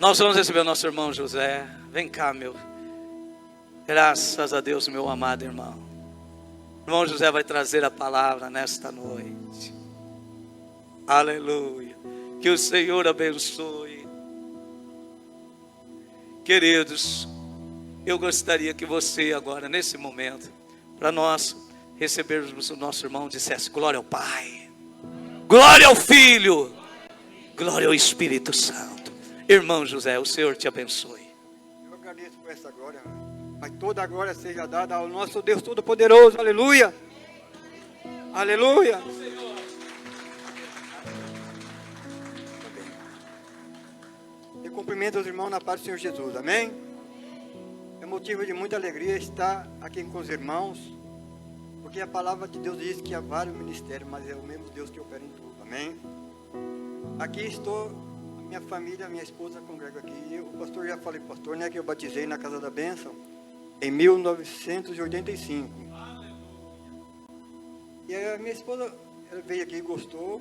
Nós vamos receber o nosso irmão José. Vem cá, meu. Graças a Deus, meu amado irmão. O irmão José vai trazer a palavra nesta noite. Aleluia. Que o Senhor abençoe. Queridos, eu gostaria que você agora, nesse momento, para nós recebermos o nosso irmão, dissesse: glória ao Pai, glória ao Filho, glória ao Espírito Santo. Irmão José, o Senhor te abençoe. Eu agradeço por essa glória, mas toda a glória seja dada ao nosso Deus Todo-Poderoso. Aleluia. Aleluia. Eu cumprimento os irmãos na paz do Senhor Jesus. Amém. É motivo de muita alegria estar aqui com os irmãos, porque a palavra de Deus diz que há vários ministérios, mas é o mesmo Deus que opera em tudo. Amém. Aqui estou. Minha família, minha esposa congrega aqui. O pastor, já falei pastor, né, que eu batizei na Casa da Bênção em 1985. E a minha esposa, ela veio aqui e gostou.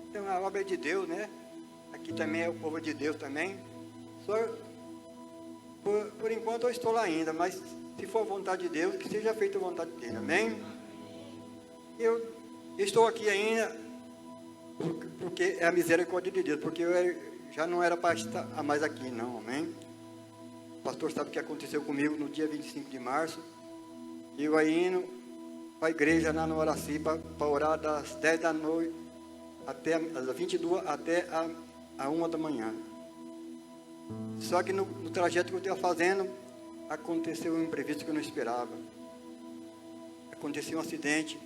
Então a obra é de Deus, né? Aqui também é o povo de Deus também. Só por enquanto eu estou lá ainda, mas se for a vontade de Deus, que seja feita a vontade dele. Amém? Eu estou aqui ainda porque é a misericórdia de Deus, porque eu já não era para estar mais aqui, não, amém? O pastor sabe o que aconteceu comigo no dia 25 de março. Eu aí indo para a igreja lá no Araci para orar das 10 da noite até as 22 até a 1 da manhã. Só que no trajeto que eu estava fazendo, aconteceu um imprevisto que eu não esperava. Aconteceu um acidente,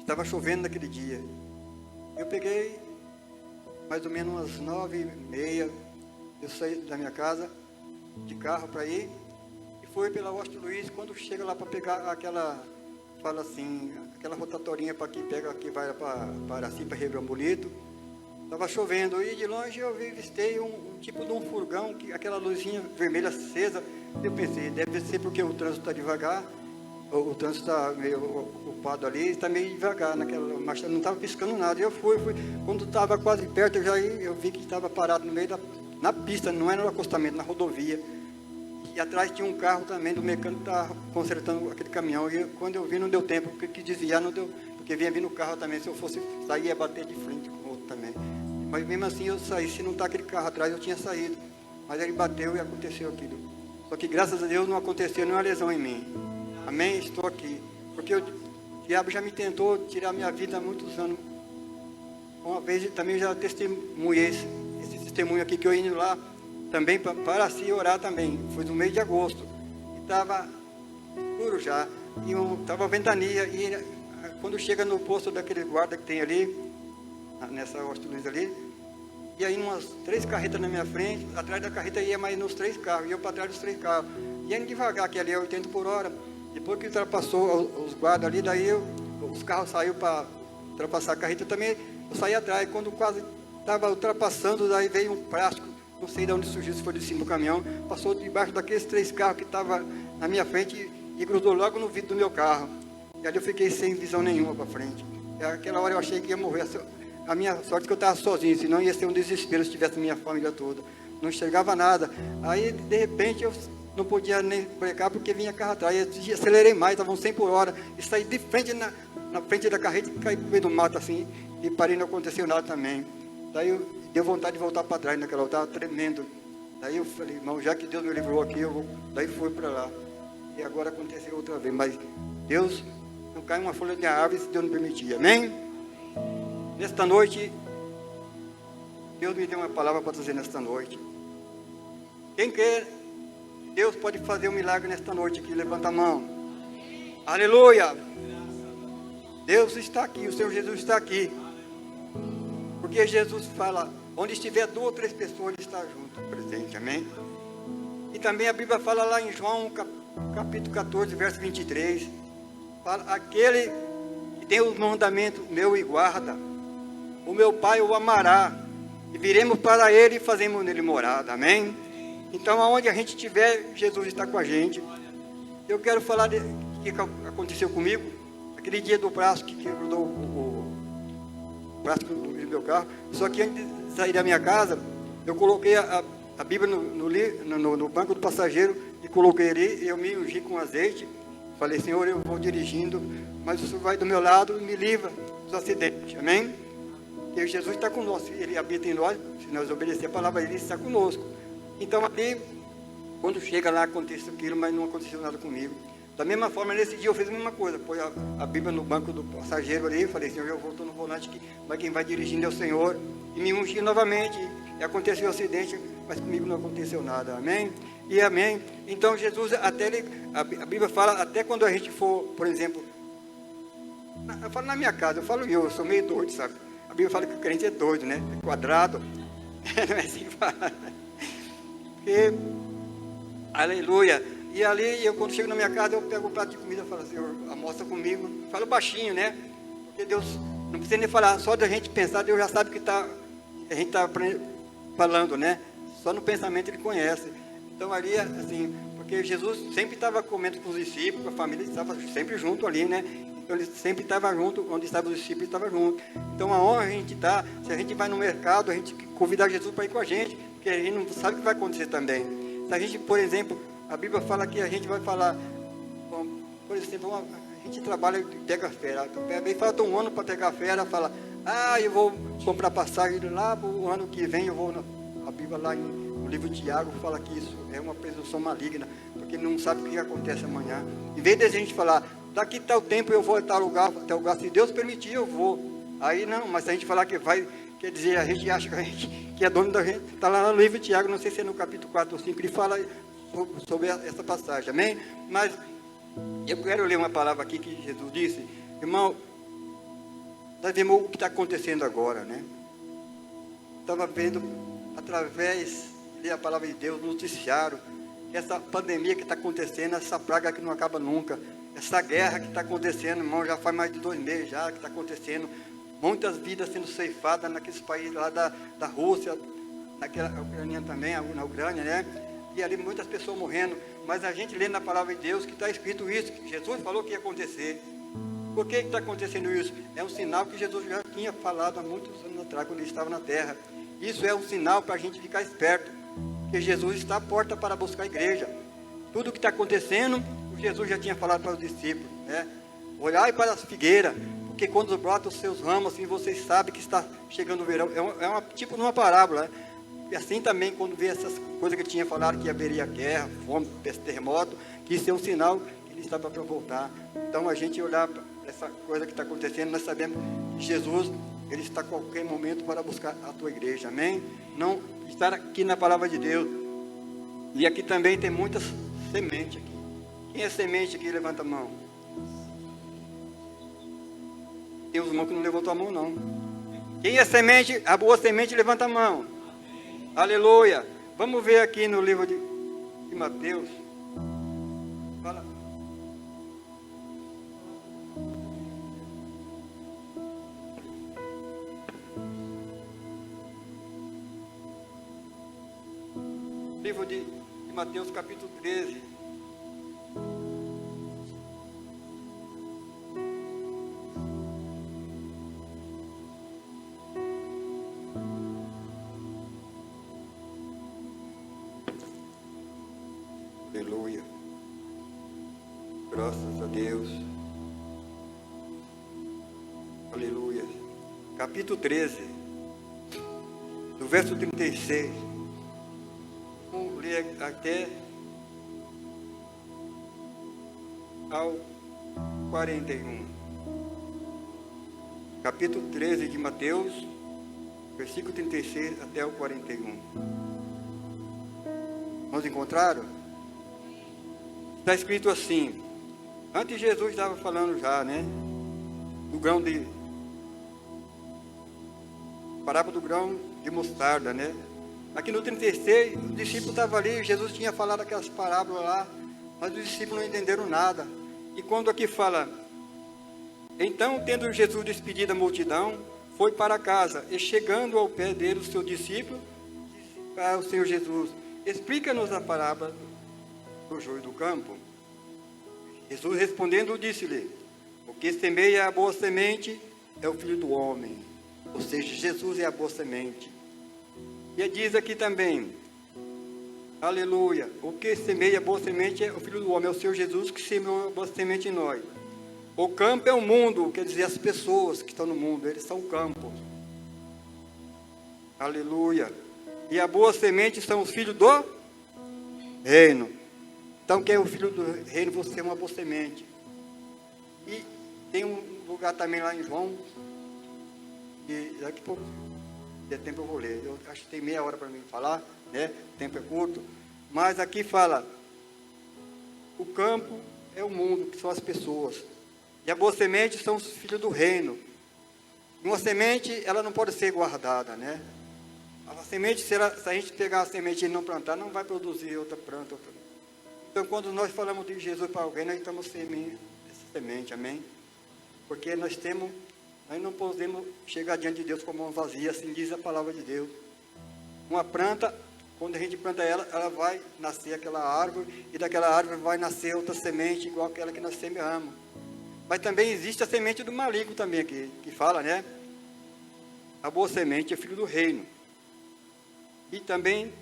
estava chovendo naquele dia. Eu peguei mais ou menos umas 9h30, eu saí da minha casa de carro para ir e fui pela Washington Luiz. Quando chega lá para pegar aquela, fala assim, aquela rotatorinha para que pega, que vai para Araci, para Ribeirão Bonito, estava chovendo e de longe eu avistei um tipo de um furgão, aquela luzinha vermelha acesa. Eu pensei, deve ser porque o trânsito está devagar, o trânsito está meio ocupado ali, está meio devagar naquela marcha, não estava piscando nada. Eu fui, quando estava quase perto, eu vi que estava parado no meio na pista, não era no acostamento, na rodovia. E atrás tinha um carro também do mecânico que estava consertando aquele caminhão. E quando eu vi, não deu tempo, porque que desviar não deu, porque vinha vindo o carro também. Se eu fosse sair, ia bater de frente com o outro também. Mas mesmo assim eu saí, se não está aquele carro atrás, eu tinha saído. Mas ele bateu e aconteceu aquilo. Só que graças a Deus não aconteceu nenhuma lesão em mim. Amém? Estou aqui. Porque o diabo já me tentou tirar minha vida há muitos anos. Uma vez também já testemunhei esse testemunho aqui, que eu indo lá também para se orar também. Foi no mês de agosto. E estava escuro já. E estava ventania. E quando chega no posto daquele guarda que tem ali, nessa Washington Luiz ali, e aí umas 3 carretas na minha frente, atrás da carreta ia mais nos 3 carros, e eu para trás dos 3 carros. E indo devagar, que ali é 80 por hora. Depois que ultrapassou os guardas ali, daí os carros saíram para ultrapassar a carreta também, eu saí atrás. Quando quase estava ultrapassando, daí veio um plástico, não sei de onde surgiu, se foi de cima do caminhão, passou debaixo daqueles 3 carros que estavam na minha frente e grudou logo no vidro do meu carro. E ali eu fiquei sem visão nenhuma para frente. E aquela hora eu achei que ia morrer. A minha sorte é que eu estava sozinho, senão ia ser um desespero se tivesse a minha família toda. Não enxergava nada. Aí, de repente, eu não podia nem brecar porque vinha carro atrás. Eu acelerei mais, estavam 100 por hora. E saí de frente na frente da carreta e caí no meio do mato assim. E parei, não aconteceu nada também. Daí eu deu vontade de voltar para trás naquela hora, estava tremendo. Daí eu falei, irmão, já que Deus me livrou aqui, eu vou. Daí fui para lá. E agora aconteceu outra vez. Mas Deus, não cai uma folha de árvore se Deus não permitir. Amém? Nesta noite, Deus me deu uma palavra para trazer nesta noite. Quem quer, Deus pode fazer um milagre nesta noite aqui. Levanta a mão. Aleluia! Deus está aqui, o Senhor Jesus está aqui. Porque Jesus fala, onde estiver 2 ou 3 pessoas, Ele está junto, presente, amém? E também a Bíblia fala lá em João, capítulo 14, verso 23. Fala, aquele que tem os mandamentos meu e guarda, o meu Pai o amará, e viremos para Ele e fazemos nele morada, amém? Então, aonde a gente estiver, Jesus está com a gente. Eu quero falar do que aconteceu comigo, aquele dia do braço que grudou o braço do meu carro. Só que antes de sair da minha casa, eu coloquei a a Bíblia no banco do passageiro e coloquei ali, eu me ungi com azeite. Falei, Senhor, eu vou dirigindo, mas o Senhor vai do meu lado e me livra dos acidentes, amém? Porque Jesus está conosco, Ele habita em nós, se nós obedecer a palavra, Ele está conosco. Então ali, quando chega lá, acontece aquilo, mas não aconteceu nada comigo. Da mesma forma, nesse dia eu fiz a mesma coisa, pôs a Bíblia no banco do passageiro ali, falei, Senhor, eu volto no volante, mas quem vai dirigindo é o Senhor. E me ungi novamente, e aconteceu o acidente, mas comigo não aconteceu nada, amém? E amém. Então Jesus, a Bíblia fala, até quando a gente for, por exemplo, eu falo na minha casa, eu sou meio doido, sabe? A Bíblia fala que o crente é doido, né? É quadrado, não é assim que fala. Porque, aleluia. E ali, eu quando chego na minha casa, eu pego um prato de comida e falo, Senhor, almoça comigo. Falo baixinho, né? Porque Deus, não precisa nem falar, só da gente pensar, Deus já sabe que a gente está falando, né? Só no pensamento Ele conhece. Então ali, assim, porque Jesus sempre estava comendo com os discípulos, a família estava sempre junto ali, né? Então Ele sempre estava junto, onde estavam os discípulos, estava junto. Então aonde a gente está, se a gente vai no mercado, a gente convidar Jesus para ir com a gente, porque a gente não sabe o que vai acontecer também. Se a gente, por exemplo, a Bíblia fala que a gente vai falar, por exemplo, a gente trabalha e pega férias, aí falta um ano para pegar férias, fala, eu vou comprar passagem lá, o ano que vem eu vou, a Bíblia lá no livro de Tiago fala que isso é uma presunção maligna, porque não sabe o que acontece amanhã. Em vez de a gente falar, daqui a tal tempo eu vou a tal lugar, se Deus permitir eu vou. Aí não, mas se a gente falar que vai, quer dizer, a gente acha que é dono da gente. Está lá no livro de Tiago, não sei se é no capítulo 4 ou 5, ele fala sobre essa passagem, amém? Mas eu quero ler uma palavra aqui que Jesus disse, irmão, nós vemos o que está acontecendo agora, né? Estava vendo através da palavra de Deus, no noticiário, essa pandemia que está acontecendo, essa praga que não acaba nunca, essa guerra que está acontecendo, irmão, já faz mais de 2 meses já que está acontecendo, muitas vidas sendo ceifadas naqueles países lá da Rússia, naquela Ucrânia também, na Ucrânia, né? E ali muitas pessoas morrendo, mas a gente lê na palavra de Deus que está escrito isso, que Jesus falou que ia acontecer. Por que está acontecendo isso? É um sinal que Jesus já tinha falado há muitos anos atrás, quando Ele estava na terra. Isso é um sinal para a gente ficar esperto, que Jesus está à porta para buscar a igreja. Tudo o que está acontecendo, Jesus já tinha falado para os discípulos, né? Olhai para as figueiras, porque quando brotam os seus ramos, assim vocês sabem que está chegando o verão. Tipo numa parábola, né? E assim também, quando vê essas coisas que ele tinha falado, que haveria guerra, fome, terremoto, que isso é um sinal que Ele está para voltar. Então, a gente olhar para essa coisa que está acontecendo, nós sabemos que Jesus, Ele está a qualquer momento para buscar a tua igreja, amém? Não estar aqui na palavra de Deus. E aqui também tem muitas sementes aqui. Quem é semente aqui? Levanta a mão. Tem uns irmãos que não levantou a mão, não. Quem é semente, a boa semente, levanta a mão. Aleluia. Vamos ver aqui no livro de Mateus. Fala. Livro de Mateus, capítulo 13. Aleluia. Graças a Deus. Aleluia. Capítulo 13, do verso 36. Vamos ler até ao 41. Capítulo 13 de Mateus, versículo 36 até o 41. Vamos encontraram? Está escrito assim, antes Jesus estava falando já, né, do grão de, parábola do grão de mostarda, né, aqui no 36, os discípulos estavam ali, Jesus tinha falado aquelas parábolas lá, mas os discípulos não entenderam nada, e quando aqui fala, então, tendo Jesus despedido a multidão, foi para casa, e chegando ao pé dele, o seu discípulo, disse ao Senhor Jesus, explica-nos a parábola do joio do campo. Jesus respondendo disse-lhe, o que semeia a boa semente é o Filho do Homem, ou seja, Jesus é a boa semente. E diz aqui também, Aleluia. O que semeia a boa semente é o Filho do Homem, é o Senhor Jesus que semeou a boa semente em nós. O campo é o mundo, quer dizer, as pessoas que estão no mundo, eles são o campo. Aleluia. E a boa semente são os filhos do reino. Então, quem é o filho do reino, você é uma boa semente. E tem um lugar também lá em João, e daqui a pouco, se der tempo eu vou ler. Eu acho que tem meia hora para mim falar, né? O tempo é curto. Mas aqui fala, o campo é o mundo, que são as pessoas. E a boa semente são os filhos do reino. Uma semente, ela não pode ser guardada, né? A semente, se a gente pegar a semente e não plantar, não vai produzir outra planta. Então, quando nós falamos de Jesus para alguém, nós estamos semendo essa semente, amém? Porque nós não podemos chegar diante de Deus com a mão vazia, assim diz a palavra de Deus. Uma planta, quando a gente planta ela, ela vai nascer aquela árvore, e daquela árvore vai nascer outra semente, igual aquela que nós semeamos. Mas também existe a semente do maligno também aqui, que fala, né? A boa semente é filho do reino. E também,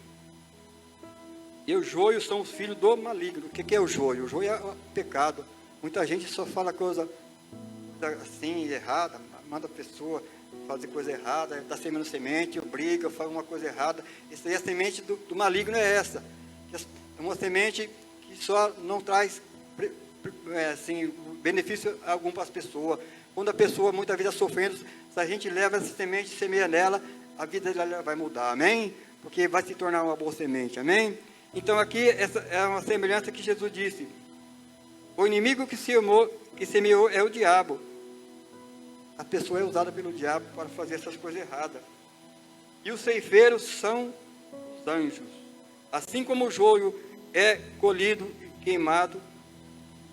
e o joio são os filhos do maligno. O que é o joio? O joio é o pecado. Muita gente só fala coisa assim, errada, manda a pessoa fazer coisa errada, está semeando semente, briga, faz uma coisa errada. Isso aí, a semente do maligno é essa. É uma semente que só não traz assim, benefício algum para as pessoas. Quando a pessoa muitas vezes está sofrendo, se a gente leva essa semente e semeia nela, a vida dela vai mudar, amém? Porque vai se tornar uma boa semente, amém? Então aqui, essa é uma semelhança que Jesus disse. O inimigo que semeou é o diabo. A pessoa é usada pelo diabo para fazer essas coisas erradas. E os ceifeiros são os anjos. Assim como o joio é colhido e queimado,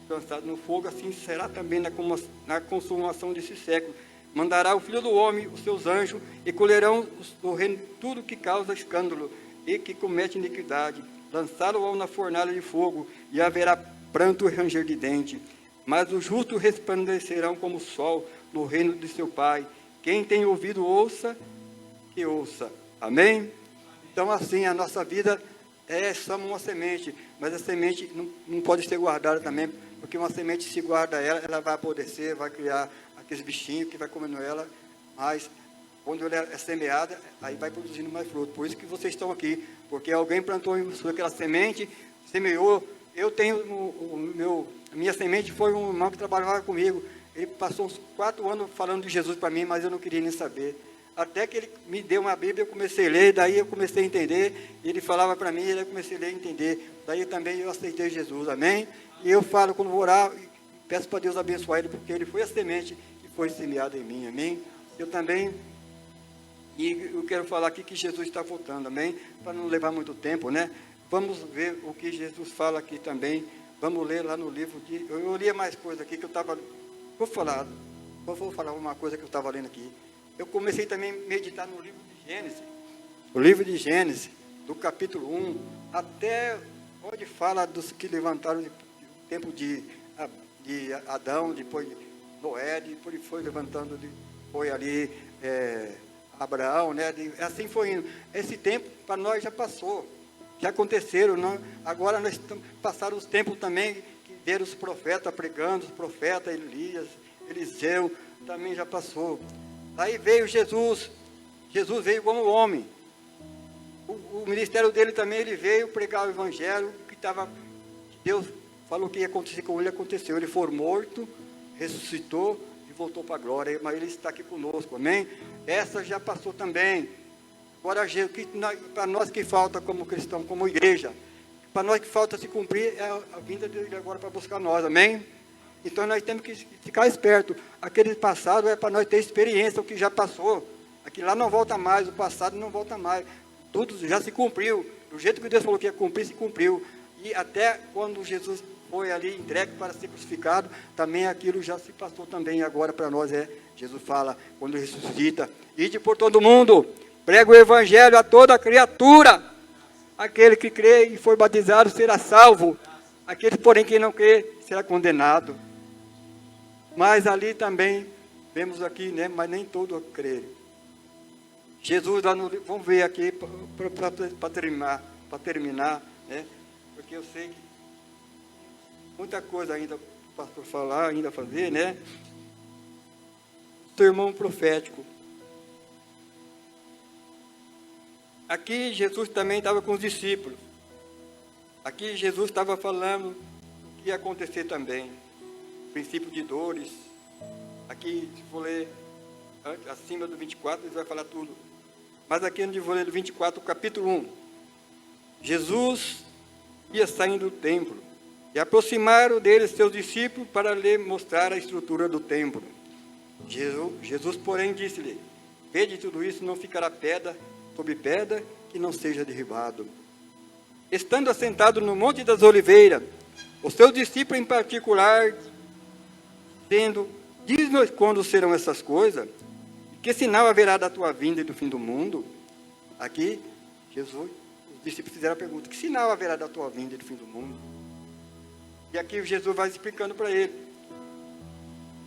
lançado no fogo, assim será também na consumação desse século. Mandará o Filho do Homem, os seus anjos, e colherão do reino tudo que causa escândalo e que comete iniquidade. Lançá-lo na fornalha de fogo, e haverá pranto e ranger de dente. Mas os justos resplandecerão como o sol no reino de seu Pai. Quem tem ouvido, ouça, que ouça. Amém? Então, assim, a nossa vida somos uma semente, mas a semente não pode ser guardada também, porque uma semente, se guarda ela vai apodrecer, vai criar aqueles bichinhos que vai comendo ela, mas quando ela é semeada, aí vai produzindo mais fruto. Por isso que vocês estão aqui, porque alguém plantou aquela semente, semeou. Eu tenho a minha semente foi um irmão que trabalhava comigo. Ele passou uns 4 anos falando de Jesus para mim, mas eu não queria nem saber. Até que ele me deu uma Bíblia, eu comecei a ler, daí eu comecei a entender, ele falava para mim, e eu comecei a ler e entender. Daí também eu aceitei Jesus, amém? E eu falo, quando vou orar, peço para Deus abençoar ele, porque ele foi a semente que foi semeada em mim, amém? Eu também, e eu quero falar aqui que Jesus está voltando, amém? Para não levar muito tempo, né? Vamos ver o que Jesus fala aqui também. Vamos ler lá no livro de... Eu lia mais coisa aqui que eu estava... Vou falar uma coisa que eu estava lendo aqui. Eu comecei também a meditar no livro de Gênesis. O livro de Gênesis, do capítulo 1, até onde fala dos que levantaram do tempo de Adão, depois de Noé, depois foi levantando, foi ali Abraão, né? Assim foi indo. Esse tempo para nós já passou. Já aconteceram, não? Agora nós passaram os tempos também, que viram os profetas pregando, os profetas Elias, Eliseu, também já passou. Aí veio Jesus veio como homem. O ministério dele também, ele veio pregar o evangelho, que Deus falou que ia acontecer com ele, aconteceu. Ele foi morto, ressuscitou e voltou para a glória, mas ele está aqui conosco, amém? Essa já passou também. Agora, para nós que falta como cristão, como igreja, para nós que falta se cumprir, é a vinda dele agora para buscar nós, amém? Então, nós temos que ficar esperto. Aquele passado é para nós ter experiência, o que já passou. Aquilo lá não volta mais, o passado não volta mais. Tudo já se cumpriu. Do jeito que Deus falou que ia cumprir, se cumpriu. E até quando Jesus foi ali entregue para ser crucificado, também aquilo já se passou também. Agora para nós Jesus fala, quando ressuscita, ide por todo mundo, prega o evangelho a toda criatura. Aquele que crê e for batizado será salvo. Aquele, porém, que não crê será condenado. Mas ali também, vemos aqui, né? Mas nem todo crê. Jesus, lá no, vamos ver aqui, para terminar, né? Porque eu sei que muita coisa ainda o pastor falar, ainda fazer, né? Sermão profético. Aqui Jesus também estava com os discípulos. Aqui Jesus estava falando o que ia acontecer também. Princípio de dores. Aqui, se for ler acima do 24, ele vai falar tudo. Mas aqui onde eu vou ler do 24, capítulo 1. Jesus ia saindo do templo. E aproximaram dele seus discípulos para lhe mostrar a estrutura do templo. Jesus, porém, disse-lhe: vede tudo isso, não ficará pedra sobre pedra que não seja derribado. Estando assentado no Monte das Oliveiras, os seus discípulos em particular, dizendo: diz-nos quando serão essas coisas, que sinal haverá da tua vinda e do fim do mundo? Aqui, Jesus, os discípulos fizeram a pergunta: que sinal haverá da tua vinda e do fim do mundo? E aqui Jesus vai explicando para ele.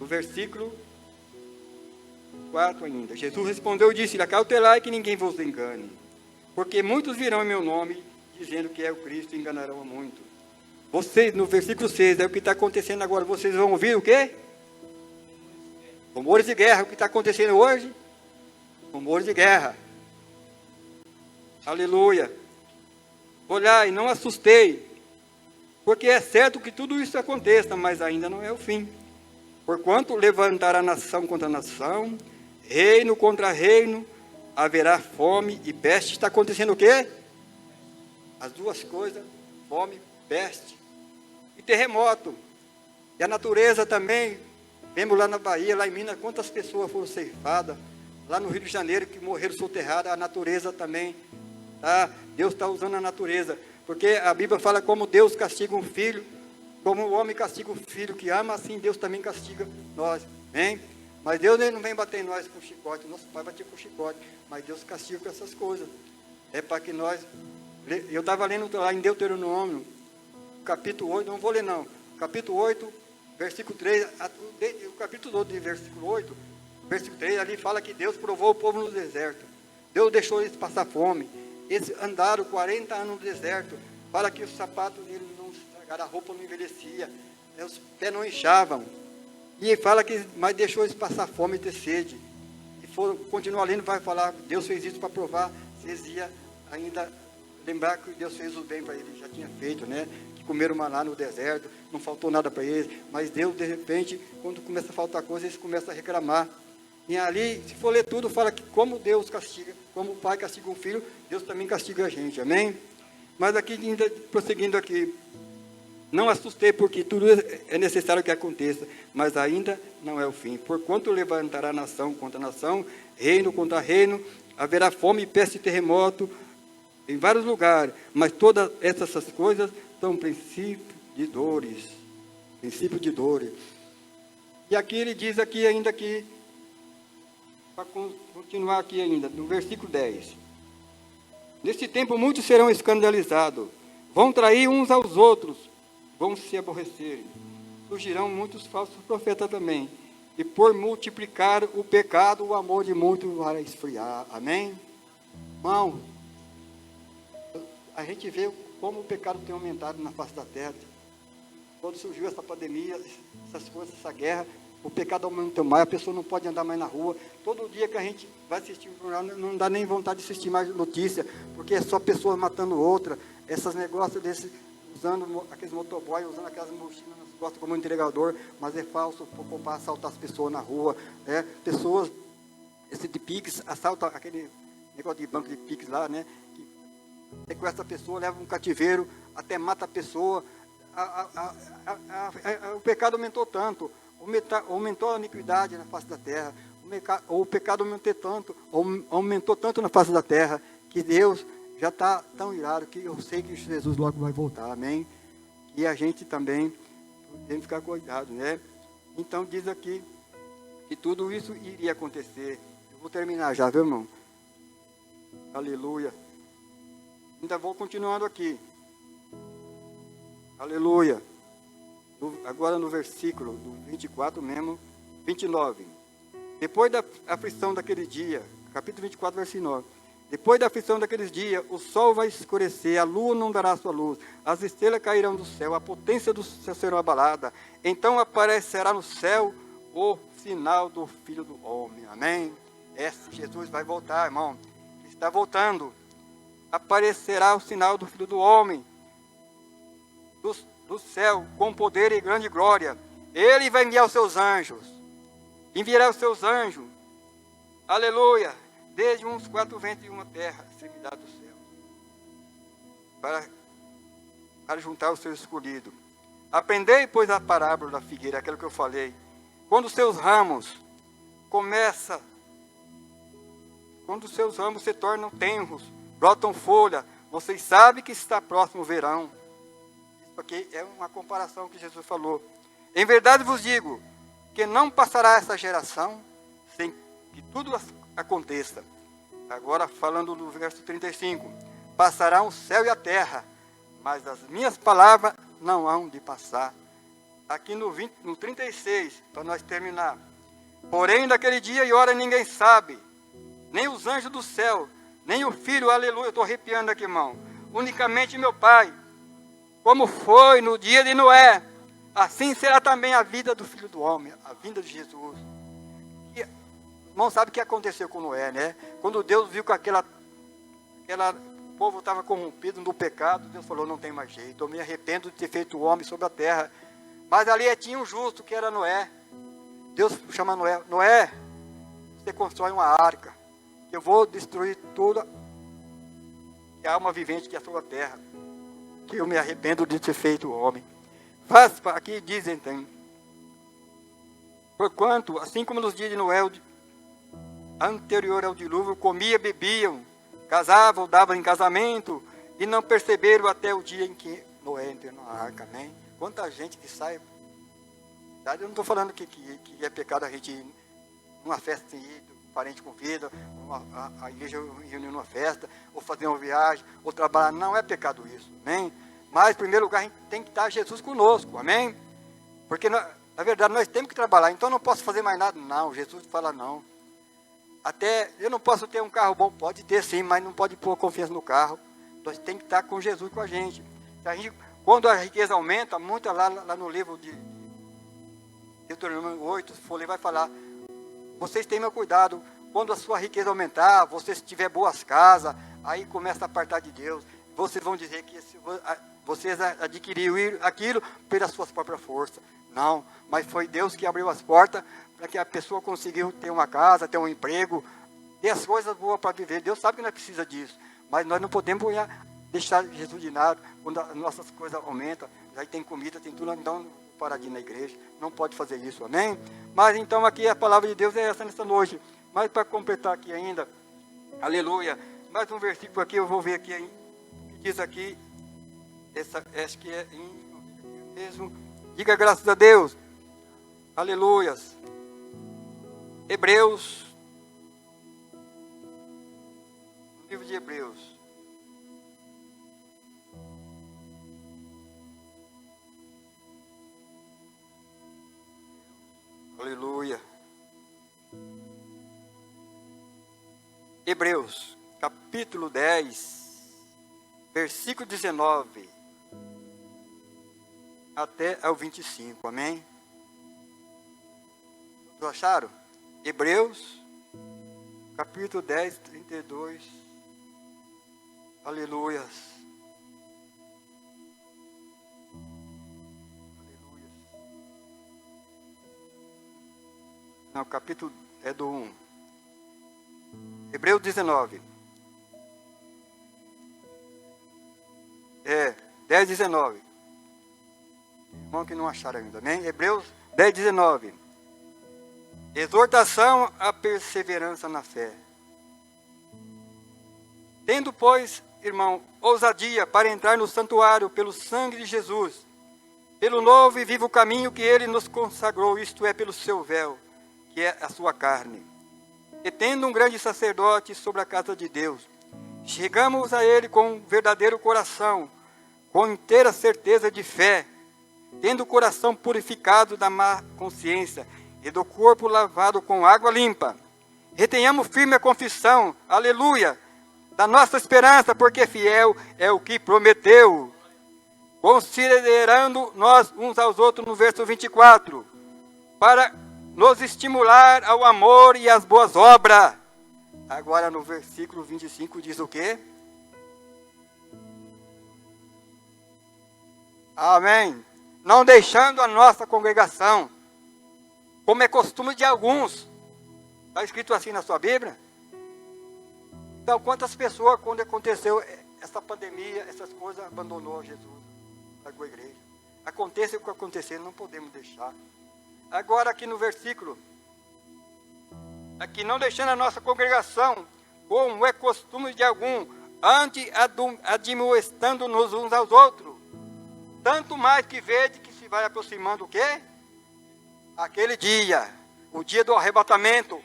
No versículo 4 ainda. Jesus respondeu e disse: acautelai que ninguém vos engane, porque muitos virão em meu nome, dizendo que é o Cristo, e enganarão a muito. Vocês, no versículo 6, é o que está acontecendo agora. Vocês vão ouvir o quê? Rumores de guerra. O que está acontecendo hoje? Rumores de guerra. Aleluia. Olhai, não assustei, porque é certo que tudo isso aconteça, mas ainda não é o fim. Porquanto levantará nação contra nação, reino contra reino, haverá fome e peste. Está acontecendo o quê? As duas coisas, fome, peste e terremoto. E a natureza também, vemos lá na Bahia, lá em Minas, quantas pessoas foram ceifadas, lá no Rio de Janeiro, que morreram soterradas, a natureza também, tá? Deus está usando a natureza, porque a Bíblia fala como Deus castiga um filho, como o homem castiga o filho que ama, assim Deus também castiga nós, hein? Mas Deus ele não vem bater em nós com chicote, nosso pai batia com chicote, mas Deus castiga com essas coisas, é para que nós, eu estava lendo lá em Deuteronômio, capítulo 8, não vou ler não, capítulo 8, versículo 3, o capítulo 8 de versículo 8, versículo 3, ali fala que Deus provou o povo no deserto, Deus deixou eles passar fome, eles andaram 40 anos no deserto, para que os sapatos dele não estragaram, a roupa não envelhecia, os pés não inchavam. E ele fala que, mas deixou eles passar fome e ter sede. E continuar lendo, vai falar, Deus fez isso para provar se eles iam ainda lembrar que Deus fez o bem para eles, já tinha feito, né? Que comeram maná no deserto, não faltou nada para eles, mas Deus, de repente, quando começa a faltar coisa, eles começam a reclamar. E ali, se for ler tudo, fala que como Deus castiga, como o pai castiga um filho, Deus também castiga a gente, amém? Mas aqui, ainda prosseguindo aqui, não assustei, porque tudo é necessário que aconteça, mas ainda não é o fim. Porquanto levantará nação contra nação, reino contra reino, haverá fome, peste e terremoto em vários lugares, mas todas essas coisas são princípio de dores. Princípio de dores. E aqui ele diz aqui ainda que, para continuar aqui ainda, no versículo 10. Nesse tempo muitos serão escandalizados, vão trair uns aos outros, vão se aborrecer. Surgirão muitos falsos profetas também, e por multiplicar o pecado, o amor de muitos vai esfriar. Amém? Irmão, a gente vê como o pecado tem aumentado na face da terra. Quando surgiu essa pandemia, essas coisas, essa guerra, o pecado aumentou mais, a pessoa não pode andar mais na rua. Todo dia que a gente vai assistir um jornal, não dá nem vontade de assistir mais notícia, porque é só pessoas matando outra, esses negócios desses, usando aqueles motoboys, usando aquelas mochilas nas costas como entregador, mas é falso, para assaltar as pessoas na rua, pessoas, esse de Pix, assalta aquele negócio de banco de Pix lá, né, que sequestra a pessoa, leva um cativeiro, até mata a pessoa. O pecado aumentou tanto, aumentou a iniquidade na face da terra, o pecado aumentou tanto na face da terra, que Deus já está tão irado, que eu sei que Jesus logo vai voltar, amém? E a gente também tem que ficar cuidado, né? Então diz aqui que tudo isso iria acontecer. Eu vou terminar já, viu, irmão? Aleluia. Ainda vou continuando aqui. Aleluia. Agora no versículo do 24 mesmo, 29. Depois da aflição daquele dia, capítulo 24, versículo 9. Depois da aflição daqueles dias, o sol vai escurecer, a lua não dará sua luz, as estrelas cairão do céu, a potência do céu será abalada. Então aparecerá no céu o sinal do Filho do Homem. Amém? Jesus vai voltar, irmão. Ele está voltando. Aparecerá o sinal do Filho do Homem do céu, com poder e grande glória. Ele vai enviar os seus anjos. Enviará os seus anjos. Aleluia. Desde uns 4 ventos e uma terra, extremidade do céu. Para juntar o seu escolhido. Aprendei, pois, a parábola da figueira, aquilo que eu falei. Quando os seus ramos se tornam tenros, brotam folha, vocês sabem que está próximo o verão. Isso aqui é uma comparação que Jesus falou. Em verdade vos digo, que não passará essa geração sem que tudo aconteça. Agora falando no verso 35. Passarão o céu e a terra, mas as minhas palavras não hão de passar. Aqui no 36, para nós terminar. Porém, naquele dia e hora ninguém sabe, nem os anjos do céu, nem o Filho, aleluia, eu estou arrepiando aqui, irmão. Unicamente meu Pai. Como foi no dia de Noé, assim será também a vida do Filho do Homem, a vinda de Jesus. E, irmão, sabe o que aconteceu com Noé, né? Quando Deus viu que o povo estava corrompido no pecado, Deus falou, não tem mais jeito, eu me arrependo de ter feito o homem sobre a terra. Mas ali tinha um justo, que era Noé. Deus chama Noé, Noé, você constrói uma arca, eu vou destruir toda a alma vivente que é sobre a terra, que eu me arrependo de ter feito o homem. Aqui diz então, porquanto, assim como nos dias de Noé, anterior ao dilúvio, comia, bebiam, casavam, davam em casamento, e não perceberam até o dia em que Noé entrou na arca, amém? Quanta gente que sai, eu não estou falando que é pecado a gente ir numa festa, parente convida, a igreja reunir numa festa, ou fazer uma viagem, ou trabalhar, não é pecado isso, amém? Mas, em primeiro lugar, a gente tem que estar Jesus conosco, amém? Porque, na verdade, nós temos que trabalhar, então eu não posso fazer mais nada, não, Jesus fala não. Até, eu não posso ter um carro bom, pode ter sim, mas não pode pôr confiança no carro, nós temos que estar com Jesus com a gente. Quando a riqueza aumenta, muito lá no livro de Deuteronômio 8, se for ler, vai falar, vocês tenham cuidado, quando a sua riqueza aumentar, vocês tiver boas casas, aí começa a apartar de Deus, vocês vão dizer que vocês adquiriram aquilo pelas suas próprias forças. Não, mas foi Deus que abriu as portas para que a pessoa conseguiu ter uma casa, ter um emprego, ter as coisas boas para viver. Deus sabe que nós precisamos disso, mas nós não podemos deixar Jesus de nada quando as nossas coisas aumentam, aí tem comida, tem tudo, então parar de ir na igreja, não pode fazer isso, amém? Mas então aqui a palavra de Deus é essa nessa noite. Mas para completar aqui ainda, aleluia, mais um versículo aqui, eu vou ver aqui, que diz aqui, acho que é em mesmo, diga graças a Deus, aleluias, Hebreus, livro de Hebreus, aleluia. Hebreus, capítulo 10, versículo 19, até ao 25, amém? Todos acharam? Hebreus, capítulo 10, 32, aleluias. Não, o capítulo é do 1. Hebreus 19. 10, 19. Irmão que não acharam ainda, amém? Hebreus 10, 19. Exortação à perseverança na fé. Tendo, pois, irmão, ousadia para entrar no santuário pelo sangue de Jesus, pelo novo e vivo caminho que ele nos consagrou, isto é, pelo seu véu, que é a sua carne. E tendo um grande sacerdote sobre a casa de Deus, chegamos a ele com um verdadeiro coração, com inteira certeza de fé, tendo o coração purificado da má consciência e do corpo lavado com água limpa. Retenhamos firme a confissão, aleluia, da nossa esperança, porque fiel é o que prometeu. Considerando nós uns aos outros, no verso 24, para nos estimular ao amor e às boas obras. Agora no versículo 25 diz o quê? Amém. Não deixando a nossa congregação, como é costume de alguns. Está escrito assim na sua Bíblia? Então, quantas pessoas, quando aconteceu essa pandemia, essas coisas, abandonou Jesus, largou a igreja? Aconteça o que acontecer, não podemos deixar. Agora aqui no versículo, aqui, não deixando a nossa congregação, como é costume de algum, antes admoestando-nos uns aos outros. Tanto mais que vede que se vai aproximando o quê? Aquele dia, o dia do arrebatamento.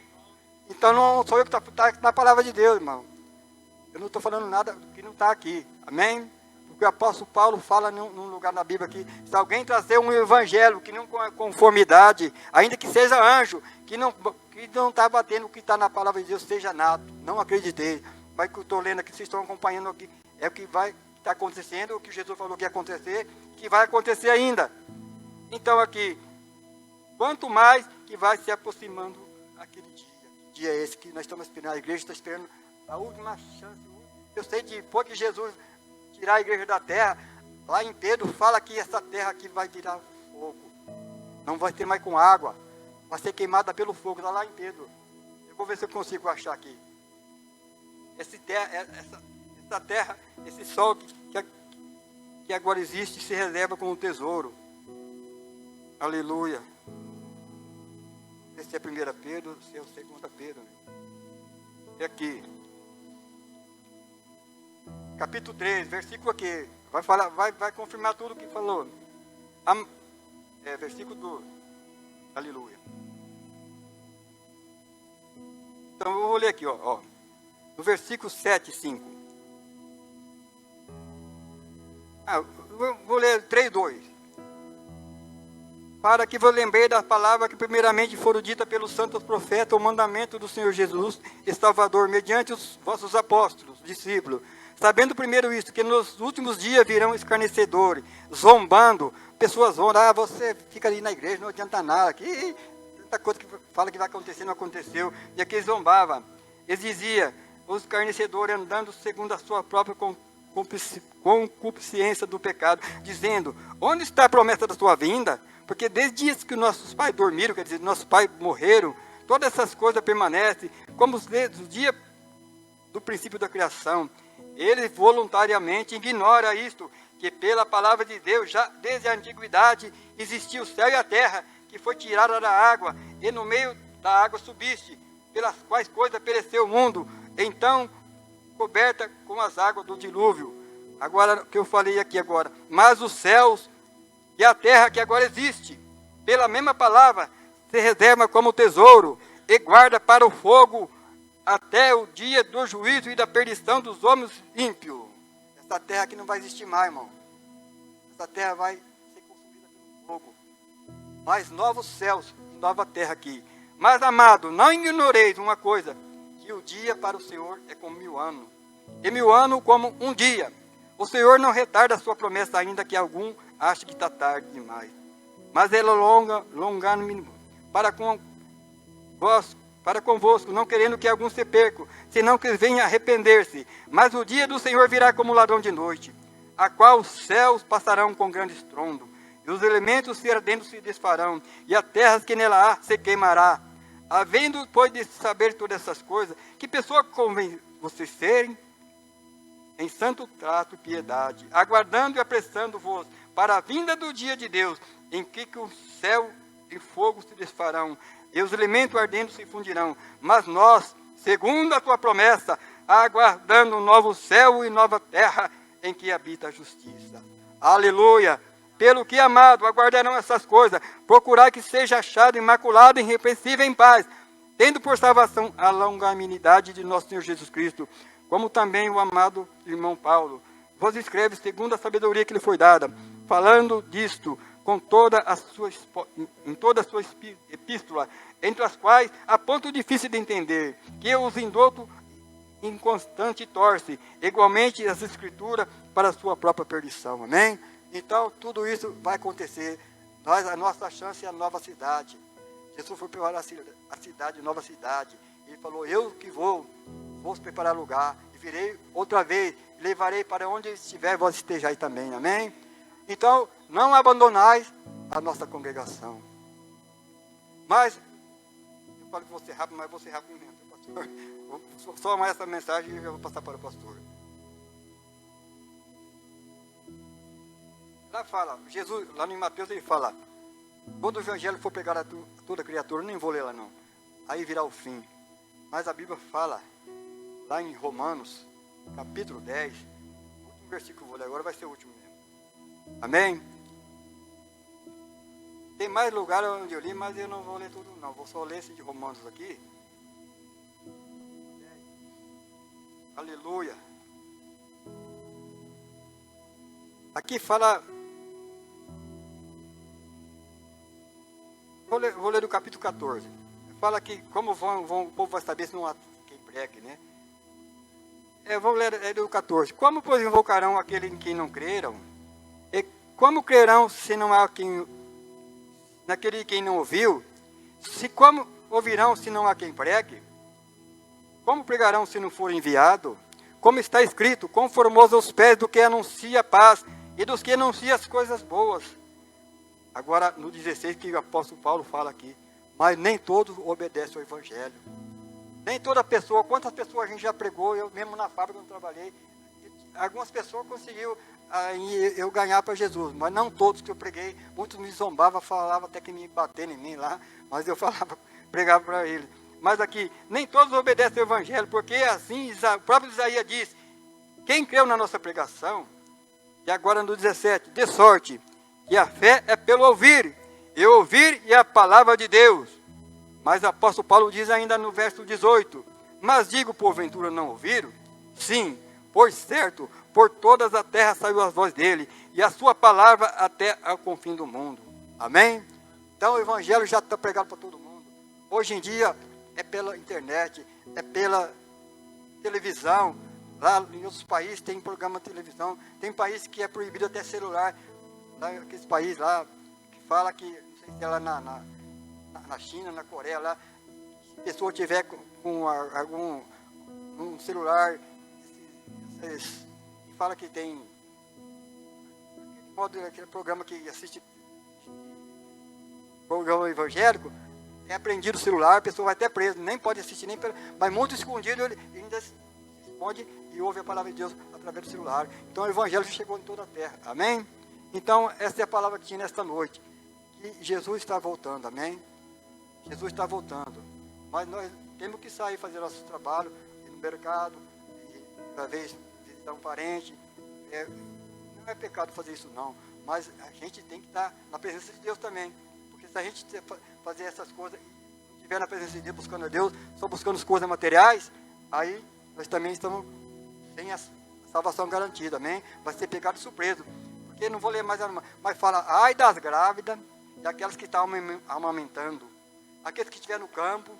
Então não sou eu que está na palavra de Deus, irmão. Eu não estou falando nada que não está aqui. Amém? Porque o apóstolo Paulo fala num lugar na Bíblia aqui, se alguém trazer um evangelho que não é conformidade, ainda que seja anjo, que não está batendo o que está na palavra de Deus, seja nato. Não acreditei. Mas que eu estou lendo aqui, vocês estão acompanhando aqui, é o que vai estar acontecendo, o que Jesus falou que ia acontecer, que vai acontecer ainda. Então aqui, quanto mais que vai se aproximando aquele dia. Que dia é esse que nós estamos esperando? A igreja está esperando a última chance. Eu sei que depois que Jesus tirar a igreja da terra, lá em Pedro fala que essa terra aqui vai virar fogo. Não vai ter mais com água. Vai ser queimada pelo fogo. Está lá em Pedro. Eu vou ver se eu consigo achar aqui. Essa terra, esse sol que agora existe, se reserva como um tesouro. Aleluia. Esse é 1 Pedro, esse é o 2 Pedro. E aqui. Capítulo 3, versículo aqui. Vai confirmar tudo o que falou. Versículo 2. Aleluia. Então eu vou ler aqui, ó. No versículo 7 e 5. Vou ler 3, 2. Para que vos lembrei da palavra que primeiramente foram ditas pelos santos profetas, o mandamento do Senhor Jesus, e Salvador, mediante os vossos apóstolos, discípulos. Sabendo primeiro isto, que nos últimos dias virão escarnecedores, zombando, pessoas zombando, você fica ali na igreja, não adianta nada, aqui, tanta coisa que fala que vai acontecer, não aconteceu, e aqui eles zombavam. Eles diziam, os escarnecedores andando segundo a sua própria concupiscência do pecado, dizendo, onde está a promessa da sua vinda? Porque desde dias que nossos pais dormiram, quer dizer, nossos pais morreram, todas essas coisas permanecem, como os dias do princípio da criação. Ele voluntariamente ignora isto, que pela palavra de Deus, já desde a antiguidade, existia o céu e a terra, que foi tirada da água, e no meio da água subiste, pelas quais coisas pereceu o mundo, então coberta com as águas do dilúvio. Agora, o que eu falei aqui agora, mas os céus e a terra que agora existe, pela mesma palavra, se reserva como tesouro, e guarda para o fogo, até o dia do juízo e da perdição dos homens ímpios. Essa terra aqui não vai existir mais, irmão. Essa terra vai ser consumida pelo fogo. Mas novos céus e nova terra aqui. Mas, amado, não ignoreis uma coisa, que o dia para o Senhor é como 1000 anos, e 1000 anos como um dia. O Senhor não retarda a sua promessa, ainda que algum ache que está tarde demais. Mas Ele longa-me para convosco, não querendo que algum se perca, senão que venha arrepender-se. Mas o dia do Senhor virá como ladrão de noite, a qual os céus passarão com grande estrondo, e os elementos se ardendo se desfarão, e a terra que nela há se queimará. Havendo, pois, de saber todas essas coisas, que pessoa convém vocês serem? Em santo trato e piedade, aguardando e apressando-vos para a vinda do dia de Deus, em que o céu e fogo se desfarão, e os elementos ardendo se fundirão. Mas nós, segundo a tua promessa, aguardando um novo céu e nova terra, em que habita a justiça. Aleluia! Pelo que, amado, aguardarão essas coisas, procurar que seja achado imaculado e irrepreensível em paz, tendo por salvação a longanimidade de nosso Senhor Jesus Cristo, como também o amado irmão Paulo vos escreve segundo a sabedoria que lhe foi dada, falando disto com toda a sua epístola, entre as quais há ponto difícil de entender, que os indoutos inconstante torce, igualmente as escrituras para a sua própria perdição. Amém? Então, tudo isso vai acontecer. A nossa chance é a nova cidade. Jesus foi preparar a cidade, nova cidade. Ele falou, eu que vou preparar lugar. E virei outra vez, levarei para onde estiver, vós estejais também. Amém? Então, não abandonais a nossa congregação. Mas, eu falo que vou ser rápido, mas vou ser rápido mesmo, pastor. Só mais essa mensagem e eu vou passar para o pastor. Lá fala, Jesus, lá em Mateus ele fala, quando o evangelho for pregar a toda criatura, eu nem vou ler lá não, aí virá o fim. Mas a Bíblia fala, lá em Romanos, capítulo 10, o último versículo que eu vou ler agora vai ser o último mesmo. Amém? Tem mais lugar onde eu li, mas eu não vou ler tudo não, vou só ler esse de Romanos aqui. Aleluia. Aqui fala, vou ler do capítulo 14. Fala que como o povo vai saber se não há quem pregue, né? Vou ler do 14. Como, pois, invocarão aquele em quem não creram? E como crerão se não há quem, naquele em quem não ouviu? Como ouvirão se não há quem pregue? Como pregarão se não for enviado? Como está escrito, quão formosos os pés do que anuncia a paz e dos que anuncia as coisas boas. Agora, no 16, que o apóstolo Paulo fala aqui, mas nem todos obedecem ao evangelho. Nem toda pessoa, quantas pessoas a gente já pregou, eu mesmo na fábrica onde trabalhei, algumas pessoas conseguiu eu ganhar para Jesus, mas não todos que eu preguei, muitos me zombavam, falavam até que me batendo em mim lá, mas eu falava, pregava para ele. Mas aqui, nem todos obedecem ao evangelho, porque assim o próprio Isaías diz, quem creu na nossa pregação, e agora no 17, de sorte que a fé é pelo ouvir, e ouvir é a palavra de Deus. Mas o apóstolo Paulo diz ainda no verso 18, mas digo, porventura não ouviram? Sim, pois certo, por todas a terra saiu a voz dele, e a sua palavra até ao confim do mundo. Amém? Então o evangelho já está pregado para todo mundo. Hoje em dia é pela internet, é pela televisão. Lá em outros países tem programa de televisão, tem país que é proibido até celular. Lá, aqueles países lá que fala que, não sei se é lá na China, na Coreia, lá, se a pessoa tiver com algum um celular, fala que tem aquele programa que assiste programa evangélico, é apreendido o celular, a pessoa vai até presa, nem pode assistir, mas muito escondido, ele ainda se esconde e ouve a palavra de Deus através do celular. Então o evangelho chegou em toda a terra, amém? Então essa é a palavra que tinha nesta noite, que Jesus está voltando, amém? Jesus está voltando, mas nós temos que sair fazer nosso trabalho, ir no mercado, e talvez visitar um parente. Não é pecado fazer isso não, mas a gente tem que estar na presença de Deus também, porque se a gente fazer essas coisas e não estiver na presença de Deus, buscando a Deus, só buscando as coisas materiais, aí nós também estamos sem a salvação garantida, amém? Vai ser pecado de surpresa, porque não vou ler mais, mas fala, ai das grávidas e aquelas que estão amamentando, aqueles que estiver no campo,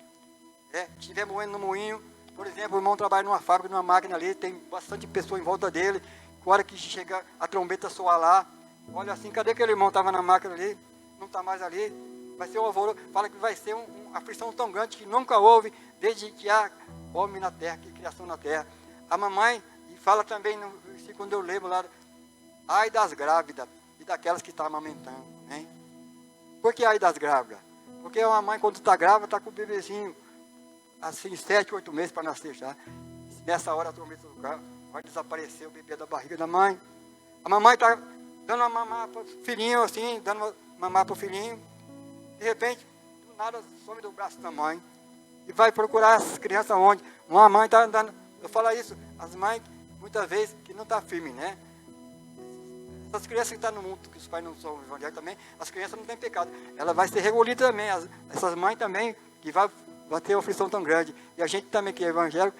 estiver moendo no moinho. Por exemplo, o irmão trabalha numa fábrica, numa máquina ali, tem bastante pessoa em volta dele, com a hora que chega a trombeta soar lá, olha assim, cadê aquele irmão que estava na máquina ali? Não está mais ali, vai ser um alvoroço, fala que vai ser uma aflição tão grande que nunca houve, desde que há homem na terra, que criação na terra. A mamãe, e fala também, quando eu lembro lá, ai das grávidas e daquelas que estão amamentando, hein? Por que ai das grávidas? Porque a mamãe, quando está grávida, está com o bebezinho, assim, 7, 8 meses para nascer já. Nessa hora a trombeta do carro, vai desaparecer o bebê da barriga da mãe. A mamãe está dando uma mamar para o filhinho, assim, dando uma mamar para o filhinho. De repente, do nada, some do braço da mãe. E vai procurar as crianças onde? Uma mãe está andando. Eu falo isso, as mães, muitas vezes, que não estão firmes, né? Essas crianças que estão no mundo, que os pais não são evangélicos também, as crianças não têm pecado. Ela vai ser recolhida também. Essas mães também, que vai ter uma aflição tão grande. E a gente também, que é evangélico,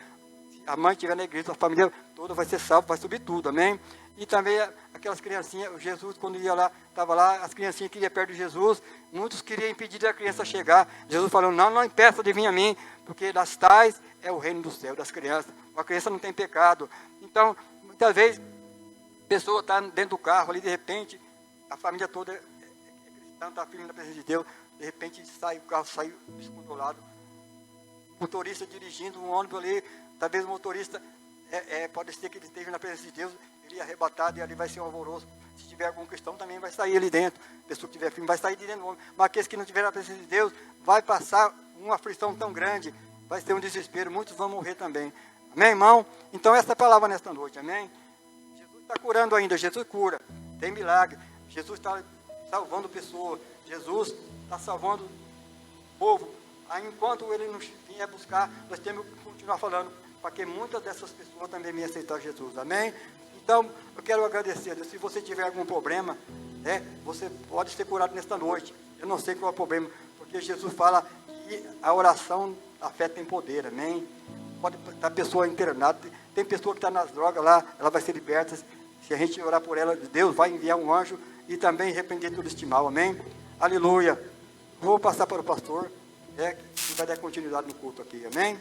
a mãe estiver na igreja, a família toda vai ser salva, vai subir tudo, amém? E também aquelas criancinhas, Jesus quando ia lá, estava lá, as criancinhas que iam perto de Jesus, muitos queriam impedir da criança chegar. Jesus falou, não impeça de vir a mim, porque das tais é o reino do céu, das crianças. Uma criança não tem pecado. Então, muitas vezes, a pessoa está dentro do carro ali, de repente, a família toda é cristã, está firme na presença de Deus, de repente o carro sai descontrolado. O motorista dirigindo um ônibus ali, talvez o motorista, pode ser que ele esteja na presença de Deus, ele é arrebatado e ali vai ser um alvoroço. Se tiver algum cristão, também vai sair ali dentro. A pessoa que tiver firme vai sair de dentro do ônibus. Mas aqueles que não tiverem na presença de Deus, vai passar uma aflição tão grande, vai ter um desespero, muitos vão morrer também. Amém, irmão? Então essa é a palavra nesta noite, amém? Jesus está curando ainda, Jesus cura, tem milagre. Jesus está salvando pessoas, Jesus está salvando o povo. Aí, enquanto ele nos vinha buscar, nós temos que continuar falando, para que muitas dessas pessoas também venham aceitar Jesus, amém? Então, eu quero agradecer a Deus. Se você tiver algum problema, você pode ser curado nesta noite. Eu não sei qual é o problema, porque Jesus fala que a oração, a fé tem poder, amém? Pode estar a pessoa internada, tem pessoa que está nas drogas lá, ela vai ser liberta. Se a gente orar por ela, Deus vai enviar um anjo e também repreender todo este mal, amém? Aleluia. Vou passar para o pastor, que vai dar continuidade no culto aqui, amém?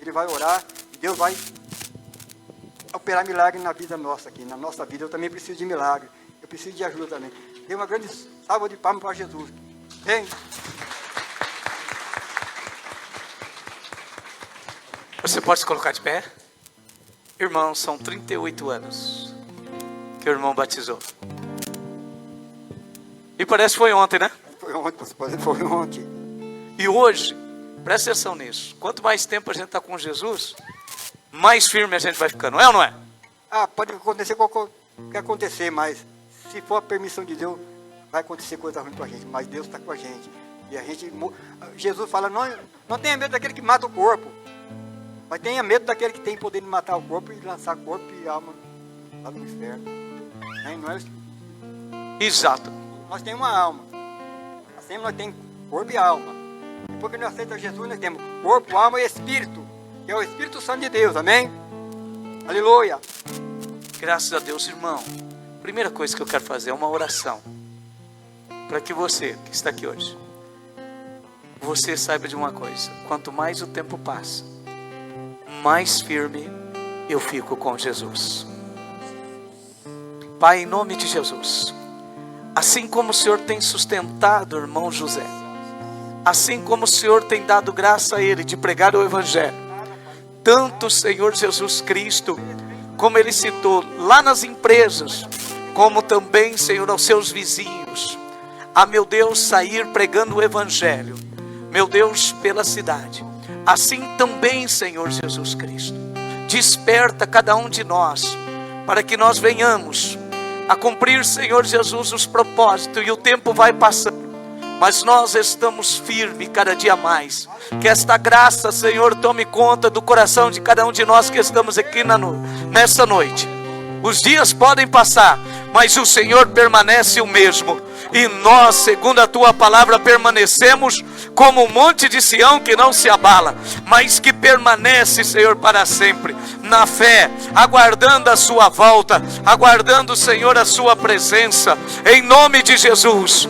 Ele vai orar e Deus vai operar milagre na vida nossa aqui, na nossa vida. Eu também preciso de milagre, eu preciso de ajuda também. Dê uma grande salva de palmas para Jesus. Vem. Você pode se colocar de pé? Irmão, são 38 anos que o irmão batizou. E parece que foi ontem, né? Foi ontem. E hoje, presta atenção nisso. Quanto mais tempo a gente está com Jesus, mais firme a gente vai ficando, é ou não é? Pode acontecer o que acontecer, mas se for a permissão de Deus, vai acontecer coisa ruim com a gente, mas Deus está com a gente. E a gente, Jesus fala, não tenha medo daquele que mata o corpo, mas tenha medo daquele que tem poder de matar o corpo e lançar corpo e alma lá no inferno. Não é isso? Exato. Nós temos uma alma, assim nós temos corpo e alma. Depois que nós aceitamos Jesus, nós temos corpo, alma e espírito, que é o Espírito Santo de Deus, amém? Aleluia. Graças a Deus, irmão. Primeira coisa que eu quero fazer é uma oração, para que você que está aqui hoje, você saiba de uma coisa: quanto mais o tempo passa, mais firme eu fico com Jesus. Pai, em nome de Jesus, assim como o Senhor tem sustentado o irmão José, assim como o Senhor tem dado graça a ele de pregar o Evangelho, tanto o Senhor Jesus Cristo, como ele citou lá nas empresas, como também, Senhor, aos seus vizinhos, meu Deus, sair pregando o Evangelho, meu Deus, pela cidade. Assim também, Senhor Jesus Cristo, desperta cada um de nós, para que nós venhamos a cumprir, Senhor Jesus, os propósitos. E o tempo vai passando, mas nós estamos firmes cada dia mais. Que esta graça, Senhor, tome conta do coração de cada um de nós que estamos aqui nessa noite. Os dias podem passar, mas o Senhor permanece o mesmo. E nós, segundo a tua palavra, permanecemos como um monte de Sião que não se abala, mas que permanece, Senhor, para sempre, na fé, aguardando a sua volta, aguardando, Senhor, a sua presença, em nome de Jesus.